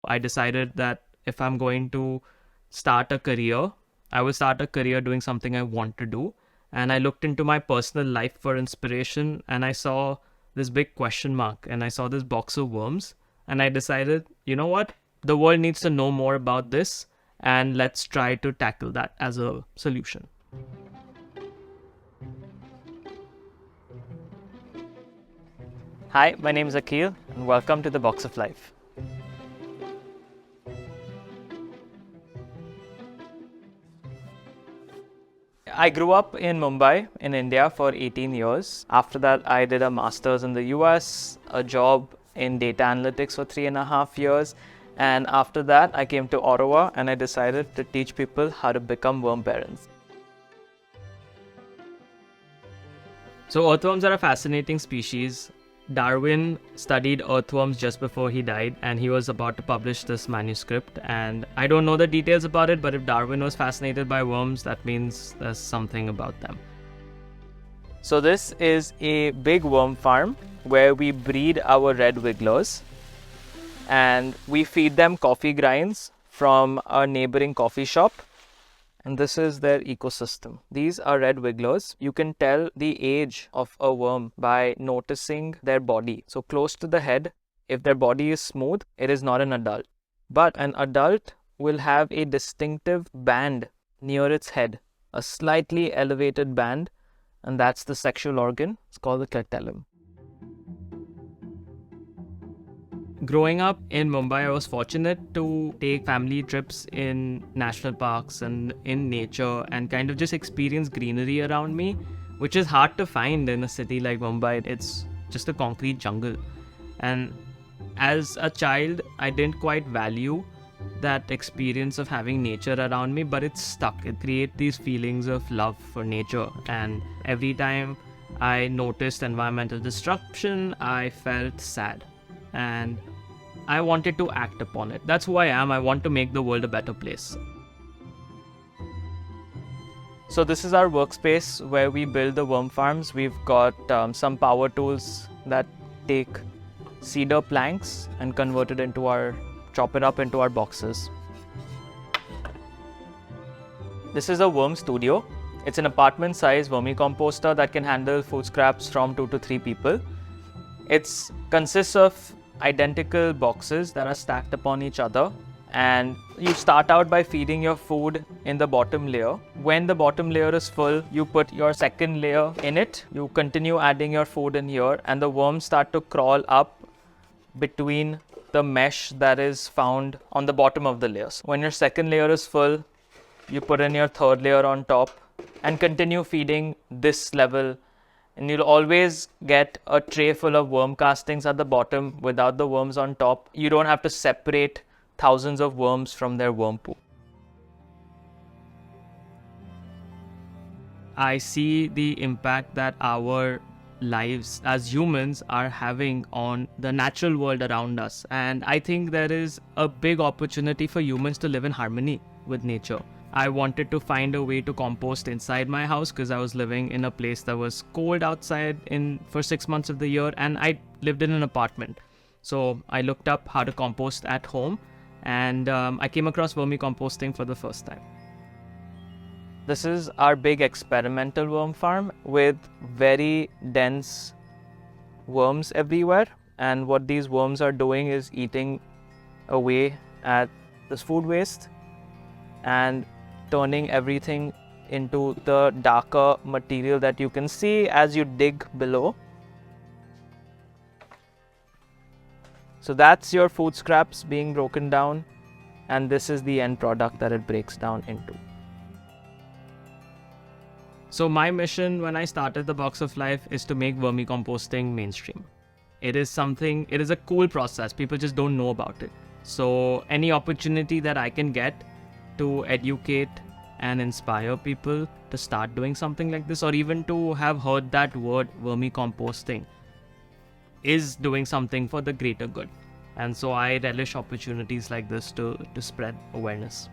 I decided that if I'm going to start a career, I will start a career doing something I want to do. And I looked into my personal life for inspiration, and I saw this big question mark, and I saw this box of worms, and I decided, you know what? The world needs to know more about this, and let's try to tackle that as a solution. Hi, my name is Akil, and welcome to the Box of Life. I grew up in Mumbai, in India, for 18 years. After that, I did a master's in the US, a job in data analytics for 3.5 years. And after that, I came to Ottawa and I decided to teach people how to become worm parents. So earthworms are a fascinating species. Darwin studied earthworms just before he died, and he was about to publish this manuscript. And I don't know the details about it, but if Darwin was fascinated by worms, that means there's something about them. So this is a big worm farm where we breed our red wigglers, and we feed them coffee grinds from a neighboring coffee shop. And this is their ecosystem. These are red wigglers. You can tell the age of a worm by noticing their body. So close to the head, if their body is smooth, it is not an adult. But an adult will have a distinctive band near its head, a slightly elevated band, and that's the sexual organ. It's called the clitellum. Growing up in Mumbai, I was fortunate to take family trips in national parks and in nature and kind of just experience greenery around me, which is hard to find in a city like Mumbai. It's just a concrete jungle. And as a child, I didn't quite value that experience of having nature around me, but it's stuck. It creates these feelings of love for nature. And every time I noticed environmental disruption, I felt sad. And I wanted to act upon it. That's who I am. I want to make the world a better place. So this is our workspace where we build the worm farms. We've got some power tools that take cedar planks and chop it up into our boxes. This is a worm studio. It's an apartment size vermicomposter that can handle food scraps from 2 to 3 people. It consists of identical boxes that are stacked upon each other, and you start out by feeding your food in the bottom layer. When the bottom layer is full, you put your second layer in it. You continue adding your food in here, and the worms start to crawl up between the mesh that is found on the bottom of the layers. When your second layer is full, you put in your third layer on top and continue feeding this level. And you'll always get a tray full of worm castings at the bottom without the worms on top. You don't have to separate thousands of worms from their worm poo. I see the impact that our lives as humans are having on the natural world around us. And I think there is a big opportunity for humans to live in harmony with nature. I wanted to find a way to compost inside my house because I was living in a place that was cold outside for 6 months of the year, and I lived in an apartment. So I looked up how to compost at home, and I came across vermicomposting for the first time. This is our big experimental worm farm with very dense worms everywhere. And what these worms are doing is eating away at this food waste and turning everything into the darker material that you can see as you dig below. So that's your food scraps being broken down, and this is the end product that it breaks down into. So my mission when I started the Box of Life is to make vermicomposting mainstream. It is a cool process. People just don't know about it. So any opportunity that I can get to educate and inspire people to start doing something like this, or even to have heard that word vermicomposting, is doing something for the greater good. And so I relish opportunities like this to spread awareness.